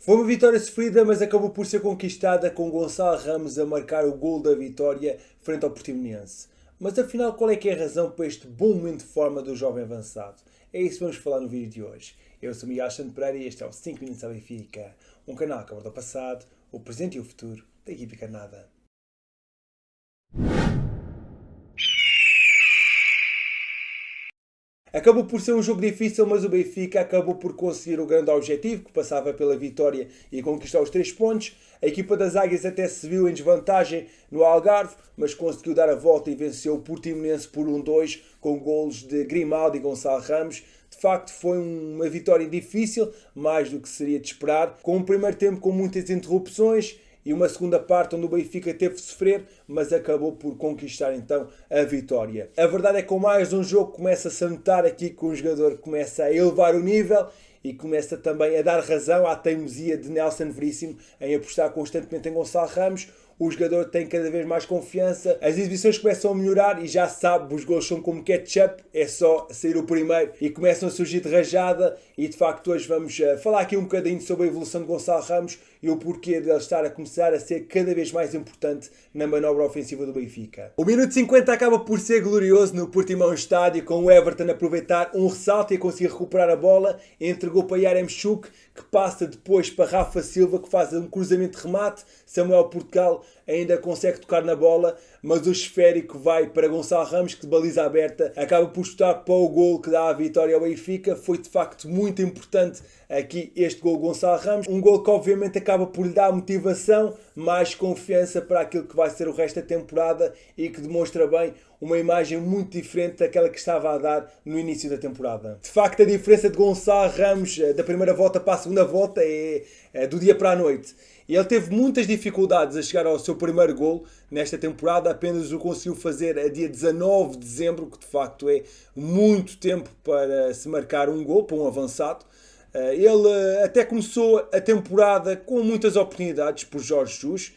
Foi uma vitória sofrida, mas acabou por ser conquistada com Gonçalo Ramos a marcar o gol da vitória frente ao Portimonense. Mas afinal, qual é que é a razão para este bom momento de forma do jovem avançado? É isso que vamos falar no vídeo de hoje. Eu sou Miguel Alexandre Pereira e este é o 5 Minutos à Benfica, um canal que aborda o passado, o presente e o futuro da equipe encarnada. Acabou por ser um jogo difícil, mas o Benfica acabou por conseguir o grande objetivo, que passava pela vitória e conquistar os 3 pontos. A equipa das Águias até se viu em desvantagem no Algarve, mas conseguiu dar a volta e venceu o Portimonense por 1-2, com golos de Grimaldo e Gonçalo Ramos. De facto, foi uma vitória difícil, mais do que seria de esperar, com um primeiro tempo com muitas interrupções e uma segunda parte onde o Benfica teve de sofrer, mas acabou por conquistar então a vitória. A verdade é que com mais um jogo começa-se a notar aqui que um jogador começa a elevar o nível e começa também a dar razão à teimosia de Nelson Veríssimo em apostar constantemente em Gonçalo Ramos. O jogador tem cada vez mais confiança, as exibições começam a melhorar e já se sabe, os gols são como ketchup, é só sair o primeiro e começam a surgir de rajada. E de facto hoje vamos falar aqui um bocadinho sobre a evolução de Gonçalo Ramos e o porquê de ele estar a começar a ser cada vez mais importante na manobra ofensiva do Benfica. O minuto 50 acaba por ser glorioso no Portimão Estádio, com o Everton a aproveitar um ressalto e a conseguir recuperar a bola, entregou para Yaremchuk, que passa depois para Rafa Silva, que faz um cruzamento de remate. Samuel Portugal ainda consegue tocar na bola, mas o esférico vai para Gonçalo Ramos, que de baliza aberta acaba por chutar para o gol que dá a vitória ao Benfica. Foi de facto muito importante aqui este gol de Gonçalo Ramos, um gol que obviamente acaba por lhe dar motivação, mais confiança para aquilo que vai ser o resto da temporada e que demonstra bem uma imagem muito diferente daquela que estava a dar no início da temporada. De facto, a diferença de Gonçalo Ramos da primeira volta para a segunda volta é do dia para a noite. E ele teve muitas dificuldades a chegar ao seu primeiro gol nesta temporada, apenas o conseguiu fazer a dia 19 de dezembro, que de facto é muito tempo para se marcar um gol para um avançado. Ele até começou a temporada com muitas oportunidades por Jorge Jesus,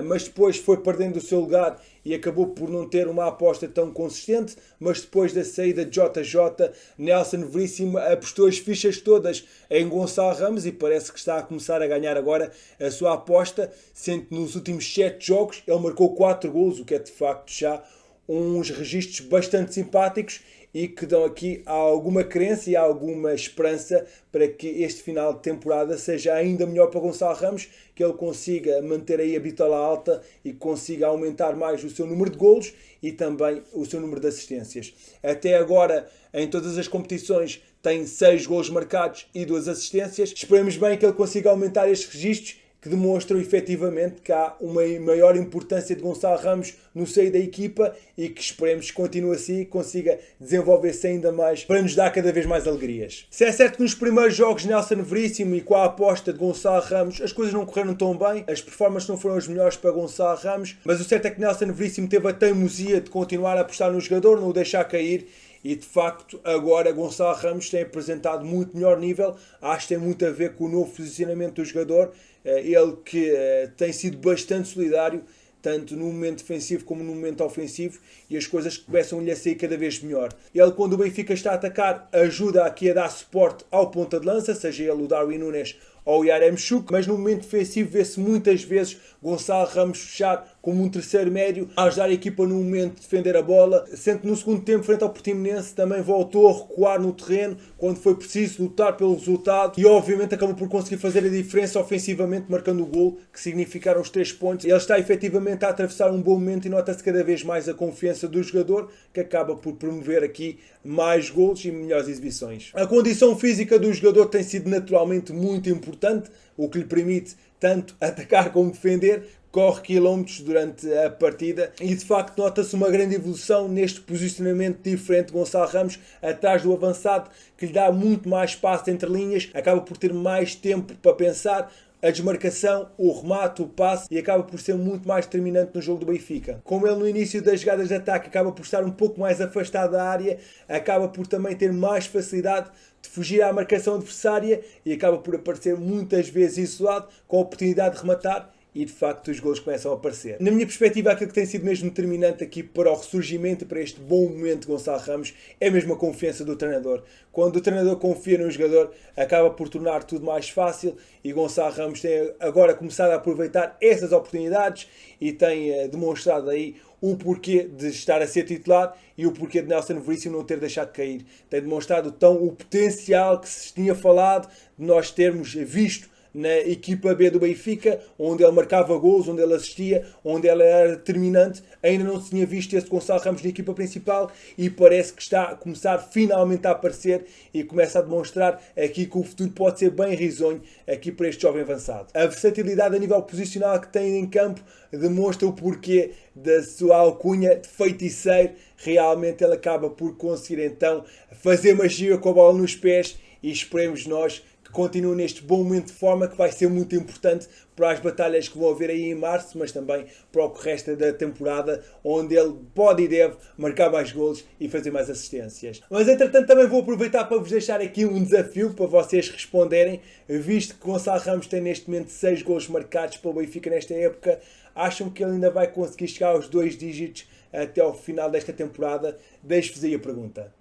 mas depois foi perdendo o seu lugar e acabou por não ter uma aposta tão consistente. Mas depois da saída de JJ, Nelson Veríssimo apostou as fichas todas em Gonçalo Ramos e parece que está a começar a ganhar agora a sua aposta, sendo que nos últimos 7 jogos ele marcou 4 golos, o que é de facto já uns registros bastante simpáticos e que dão aqui alguma crença e alguma esperança para que este final de temporada seja ainda melhor para Gonçalo Ramos, que ele consiga manter aí a bitola alta e consiga aumentar mais o seu número de golos e também o seu número de assistências. Até agora, em todas as competições, tem 6 golos marcados e 2 assistências. Esperemos bem que ele consiga aumentar estes registros, que demonstram efetivamente que há uma maior importância de Gonçalo Ramos no seio da equipa e que esperemos que continue assim e consiga desenvolver-se ainda mais para nos dar cada vez mais alegrias. Se é certo que nos primeiros jogos Nelson Veríssimo e com a aposta de Gonçalo Ramos as coisas não correram tão bem, as performances não foram as melhores para Gonçalo Ramos, mas o certo é que Nelson Veríssimo teve a teimosia de continuar a apostar no jogador, não o deixar cair. E de facto agora Gonçalo Ramos tem apresentado muito melhor nível. Acho que tem muito a ver com o novo posicionamento do jogador. Ele que tem sido bastante solidário, tanto no momento defensivo como no momento ofensivo, e as coisas começam-lhe a sair cada vez melhor. Ele, quando o Benfica está a atacar, ajuda aqui a dar suporte ao ponta de lança, seja ele o Darwin Núñez ou o Yaremchuk, mas no momento defensivo vê-se muitas vezes Gonçalo Ramos fechar como um terceiro médio, a ajudar a equipa no momento de defender a bola, sendo que no segundo tempo, frente ao Portimonense, também voltou a recuar no terreno quando foi preciso lutar pelo resultado e obviamente acabou por conseguir fazer a diferença ofensivamente, marcando o gol que significaram os 3 pontos. Ele está efetivamente a atravessar um bom momento e nota-se cada vez mais a confiança do jogador, que acaba por promover aqui mais golos e melhores exibições. A condição física do jogador tem sido naturalmente muito importante, o que lhe permite tanto atacar como defender, corre quilómetros durante a partida e de facto nota-se uma grande evolução neste posicionamento diferente de Gonçalo Ramos atrás do avançado, que lhe dá muito mais espaço entre linhas, acaba por ter mais tempo para pensar, a desmarcação, o remate, o passe, e acaba por ser muito mais determinante no jogo do Benfica. Como ele no início das jogadas de ataque acaba por estar um pouco mais afastado da área, acaba por também ter mais facilidade de fugir à marcação adversária e acaba por aparecer muitas vezes isolado, com a oportunidade de rematar e de facto os golos começam a aparecer. Na minha perspectiva, aquilo que tem sido mesmo determinante aqui para o ressurgimento e para este bom momento de Gonçalo Ramos é mesmo a confiança do treinador. Quando o treinador confia no jogador, acaba por tornar tudo mais fácil, e Gonçalo Ramos tem agora começado a aproveitar essas oportunidades e tem demonstrado aí o porquê de estar a ser titular e o porquê de Nelson Veríssimo não ter deixado cair. Tem demonstrado o potencial que se tinha falado de nós termos visto na equipa B do Benfica, onde ele marcava gols, onde ele assistia, onde ele era determinante. Ainda não se tinha visto esse Gonçalo Ramos na equipa principal e parece que está a começar finalmente a aparecer e começa a demonstrar aqui que o futuro pode ser bem risonho aqui para este jovem avançado. A versatilidade a nível posicional que tem em campo demonstra o porquê da sua alcunha de feiticeiro. Realmente ele acaba por conseguir então fazer magia com a bola nos pés e esperemos nós continua neste bom momento de forma que vai ser muito importante para as batalhas que vão haver aí em março, mas também para o que resta da temporada, onde ele pode e deve marcar mais golos e fazer mais assistências. Mas entretanto também vou aproveitar para vos deixar aqui um desafio para vocês responderem, visto que Gonçalo Ramos tem neste momento 6 golos marcados pelo Benfica nesta época. Acham que ele ainda vai conseguir chegar aos 2 dígitos até ao final desta temporada? Deixo-vos aí a pergunta.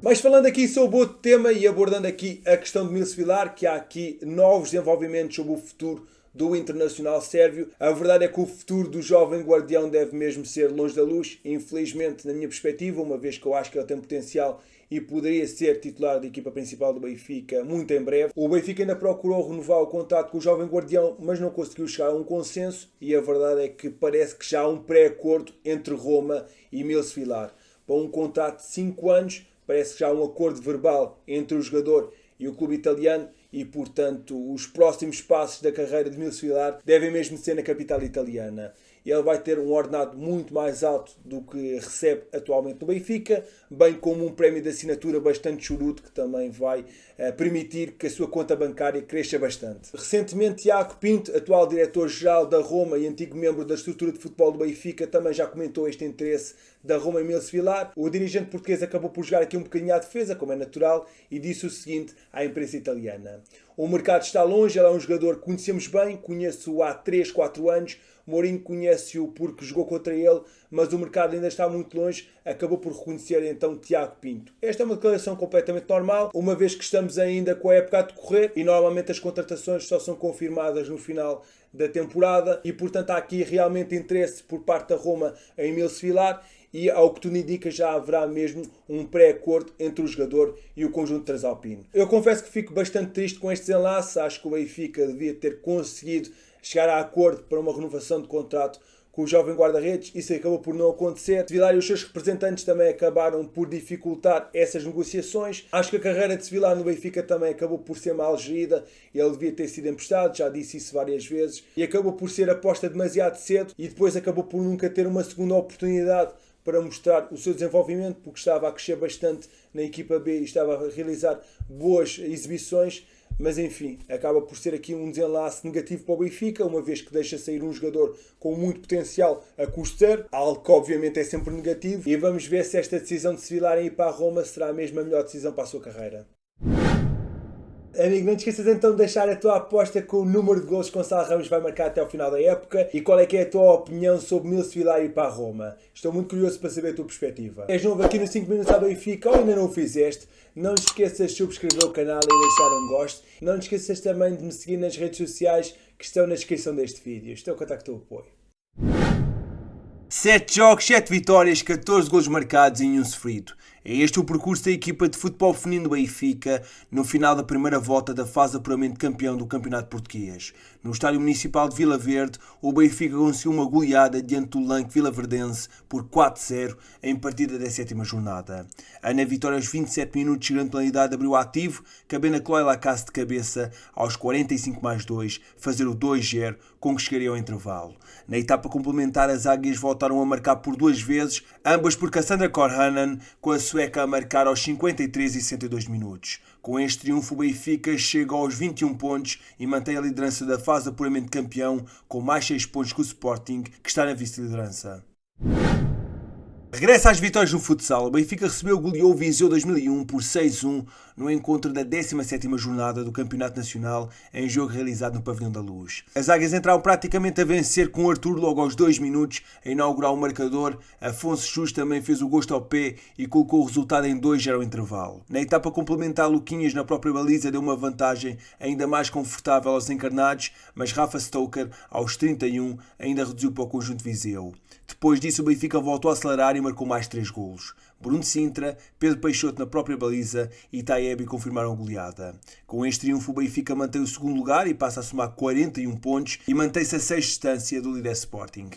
Mas falando aqui sobre outro tema e abordando aqui a questão de Milos Vilar, que há aqui novos desenvolvimentos sobre o futuro do Internacional Sérvio. A verdade é que o futuro do jovem guardião deve mesmo ser longe da luz, infelizmente na minha perspectiva, uma vez que eu acho que ele tem potencial e poderia ser titular da equipa principal do Benfica muito em breve. O Benfica ainda procurou renovar o contrato com o jovem guardião, mas não conseguiu chegar a um consenso e a verdade é que parece que já há um pré-acordo entre Roma e Milos Vilar. Para um contrato de 5 anos, parece que já há um acordo verbal entre o jogador e o clube italiano e, portanto, os próximos passos da carreira de Milos Vilar devem mesmo ser na capital italiana. Ele vai ter um ordenado muito mais alto do que recebe atualmente no Benfica, bem como um prémio de assinatura bastante chorudo que também vai permitir que a sua conta bancária cresça bastante. Recentemente, Tiago Pinto, atual diretor-geral da Roma e antigo membro da estrutura de futebol do Benfica, também já comentou este interesse da Roma em Milos Vilar. O dirigente português acabou por jogar aqui um bocadinho à defesa, como é natural, e disse o seguinte à imprensa italiana: o mercado está longe, ele é um jogador que conhecemos bem, conheço-o há 3, 4 anos, Mourinho conhece-o porque jogou contra ele, mas o mercado ainda está muito longe, acabou por reconhecer então Tiago Pinto. Esta é uma declaração completamente normal, uma vez que estamos ainda com a época a decorrer e normalmente as contratações só são confirmadas no final da temporada e, portanto, há aqui realmente interesse por parte da Roma em Milos Vilar e, ao que tudo indica, já haverá mesmo um pré-acordo entre o jogador e o conjunto transalpino. Eu confesso que fico bastante triste com este desenlace, acho que o Benfica devia ter conseguido chegar a acordo para uma renovação de contrato com o jovem guarda-redes, isso acabou por não acontecer. Vilar e os seus representantes também acabaram por dificultar essas negociações. Acho que a carreira de Vilar no Benfica também acabou por ser mal gerida, ele devia ter sido emprestado, já disse isso várias vezes, e acabou por ser aposta demasiado cedo e depois acabou por nunca ter uma segunda oportunidade para mostrar o seu desenvolvimento, porque estava a crescer bastante na equipa B e estava a realizar boas exibições. Mas enfim, acaba por ser aqui um desenlace negativo para o Benfica, uma vez que deixa sair um jogador com muito potencial a custo zero, algo que obviamente é sempre negativo. E vamos ver se esta decisão de se Vilar ir para a Roma será mesmo a melhor decisão para a sua carreira. Amigo, não te esqueças então de deixar a tua aposta com o número de gols que Gonçalo Ramos vai marcar até ao final da época e qual é que é a tua opinião sobre Milos Vilar ir para a Roma. Estou muito curioso para saber a tua perspectiva. És novo aqui no 5 Minutos ao Benfica ou ainda não o fizeste, não te esqueças de subscrever o canal e deixar um gosto. Não te esqueças também de me seguir nas redes sociais que estão na descrição deste vídeo. Estou a contar com o teu apoio. 7 jogos, 7 vitórias, 14 golos marcados e nenhum sofrido. É este o percurso da equipa de futebol feminino do Benfica no final da primeira volta da fase de apuramento de campeão do Campeonato Português. No Estádio Municipal de Vila Verde, o Benfica conseguiu uma goleada diante do Lanque Vilaverdense por 4-0 em partida da 7ª jornada. Ana Vitória aos 27 minutos de grande penalidade abriu ativo, cabendo a Chloé Lacasse de cabeça aos 45+2 fazer o 2-0 com que chegaria ao intervalo. Na etapa complementar, as águias voltaram a marcar por 2 vezes, ambas por Cassandra Korhanen, com a sueca a marcar aos 53 e 62 minutos. Com este triunfo, o Benfica chega aos 21 pontos e mantém a liderança da fase de apuramento de campeão, com mais 6 pontos que o Sporting, que está na vice-liderança. Regressa às vitórias no futsal. O Benfica recebeu o goleou o Viseu 2001 por 6-1 no encontro da 17ª jornada do Campeonato Nacional em jogo realizado no Pavilhão da Luz. As águias entraram praticamente a vencer com o Arthur logo aos 2 minutos a inaugurar o marcador. Afonso Chus também fez o gosto ao pé e colocou o resultado em 2-0 ao intervalo. Na etapa complementar, Luquinhas na própria baliza deu uma vantagem ainda mais confortável aos encarnados, mas Rafa Stoker, aos 31, ainda reduziu para o conjunto Viseu. Depois disso, o Benfica voltou a acelerar e marcou mais 3 golos. Bruno Sintra, Pedro Peixoto na própria baliza e Taiebi confirmaram a goleada. Com este triunfo, o Benfica mantém o segundo lugar e passa a somar 41 pontos e mantém-se a 6 distância do líder Sporting.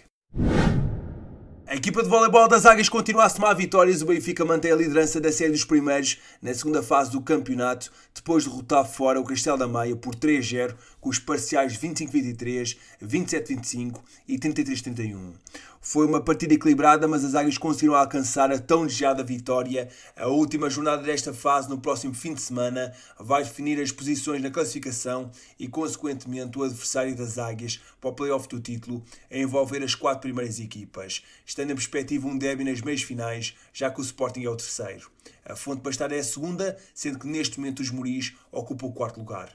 A equipa de voleibol das Águias continua a somar vitórias. O Benfica mantém a liderança da série dos primeiros na segunda fase do campeonato, depois de derrotar fora o Castelo da Maia por 3-0, com os parciais 25-23, 27-25 e 33-31. Foi uma partida equilibrada, mas as Águias conseguiram alcançar a tão desejada vitória. A última jornada desta fase, no próximo fim de semana, vai definir as posições na classificação e, consequentemente, o adversário das Águias para o play-off do título, a envolver as 4 primeiras equipas, estando em perspectiva um derby nas meias finais, já que o Sporting é o terceiro. A Fonte Bastada é a segunda, sendo que neste momento os Moris ocupam o quarto lugar.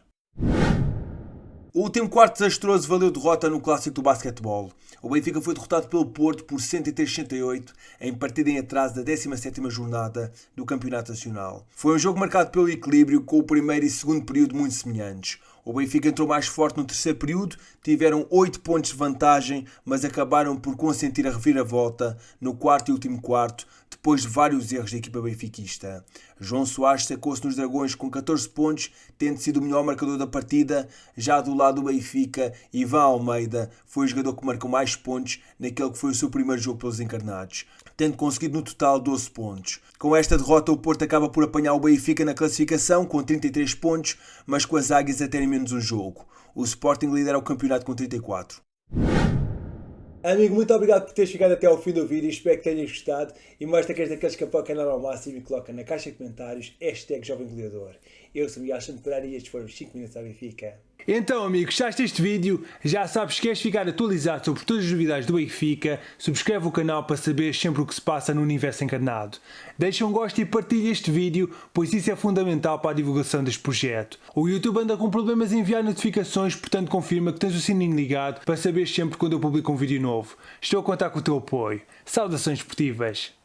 O último quarto desastroso valeu derrota no clássico do basquetebol. O Benfica foi derrotado pelo Porto por 103-68 em partida em atraso da 17ª jornada do Campeonato Nacional. Foi um jogo marcado pelo equilíbrio, com o primeiro e segundo período muito semelhantes. O Benfica entrou mais forte no terceiro período, tiveram 8 pontos de vantagem, mas acabaram por consentir a reviravolta no quarto e último quarto, depois de vários erros da equipa benfiquista. João Soares sacou-se nos Dragões com 14 pontos, tendo sido o melhor marcador da partida. Já do lado do Benfica, Ivan Almeida foi o jogador que marcou mais pontos naquele que foi o seu primeiro jogo pelos encarnados, tendo conseguido no total 12 pontos. Com esta derrota, o Porto acaba por apanhar o Benfica na classificação com 33 pontos, mas com as Águias a terem menos um jogo. O Sporting lidera o campeonato com 34. Amigo, muito obrigado por teres chegado até ao fim do vídeo, espero que tenhas gostado e mostra que és daqueles que apoia o canal ao máximo e coloca na caixa de comentários #JovemGoleador. Eu sou Miguel Santo Pereira e estes foram os 5 minutos à Benfica. Então, amigo, gostaste deste vídeo? Já sabes, se queres ficar atualizado sobre todas as novidades do Benfica, subscreve o canal para saber sempre o que se passa no universo encarnado. Deixa um gosto e partilha este vídeo, pois isso é fundamental para a divulgação deste projeto. O YouTube anda com problemas em enviar notificações, portanto confirma que tens o sininho ligado para saber sempre quando eu publico um vídeo novo. Estou a contar com o teu apoio. Saudações esportivas!